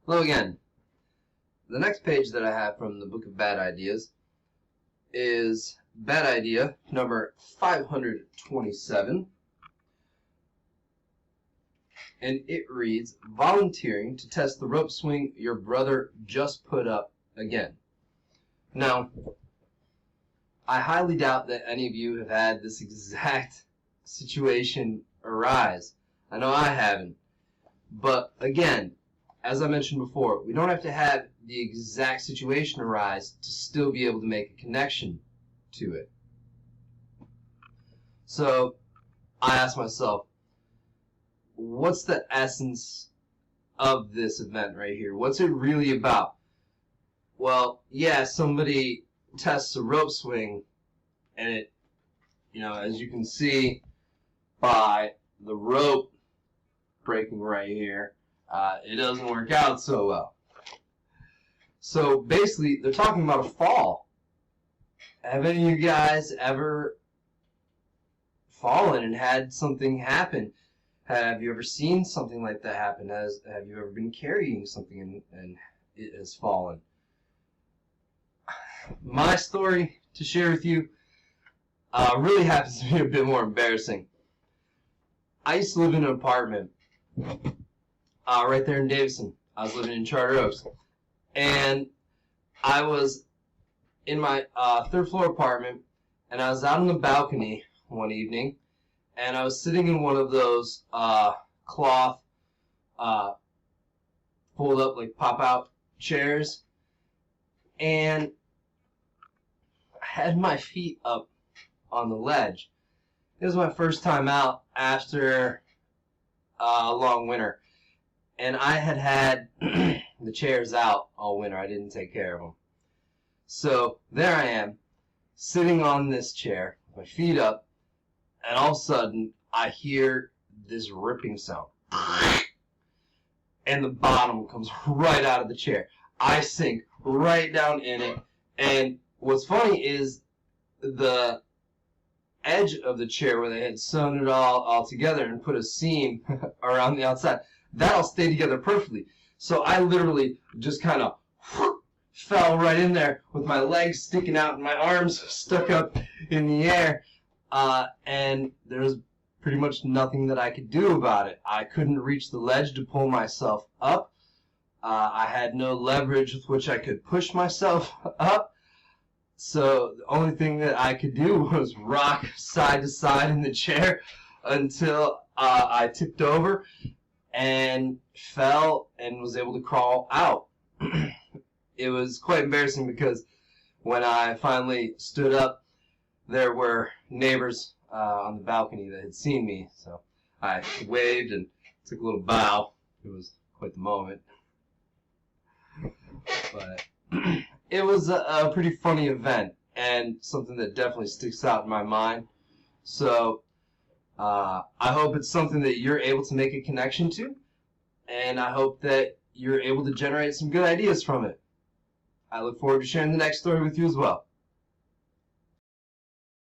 Hello again. The next page that I have from the Book of Bad Ideas is bad idea number 527. And it reads, volunteering to test the rope swing your brother just put up again. Now, I highly doubt that any of you have had this exact situation arise. I know I haven't. But again, as I mentioned before, we don't have to have the exact situation arise to still be able to make a connection to it. So I asked myself, what's the essence of this event right here? What's it really about? Well, yeah, somebody tests a rope swing, and it, as you can see by the rope breaking right here, it doesn't work out so well. So basically, they're talking about a fall. Have any of you guys ever fallen and had something happen? Have you ever seen something like that happen? Have you ever been carrying something and it has fallen? My story to share with you really happens to be a bit more embarrassing. I used to live in an apartment right there in Davison. I was living in Charter Oaks. And I was in my third floor apartment, and I was out on the balcony one evening, and I was sitting in one of those cloth fold up, like pop out chairs, and I had my feet up on the ledge. It was my first time out after a long winter. And I had the chairs out all winter. I didn't take care of them. So there I am, sitting on this chair, with my feet up, and all of a sudden I hear this ripping sound. And the bottom comes right out of the chair. I sink right down in it. And what's funny is the edge of the chair where they had sewn it all together and put a seam around the outside, that all stayed together perfectly. So I literally just kind of fell right in there with my legs sticking out and my arms stuck up in the air. And there was pretty much nothing that I could do about it. I couldn't reach the ledge to pull myself up. I had no leverage with which I could push myself up. So the only thing that I could do was rock side to side in the chair until I tipped over and fell and was able to crawl out. It was quite embarrassing because when I finally stood up, there were neighbors on the balcony that had seen me. So I waved and took a little bow. It was quite the moment. But it was a pretty funny event and something that definitely sticks out in my mind. So I hope it's something that you're able to make a connection to, and I hope that you're able to generate some good ideas from it. I look forward to sharing the next story with you as well.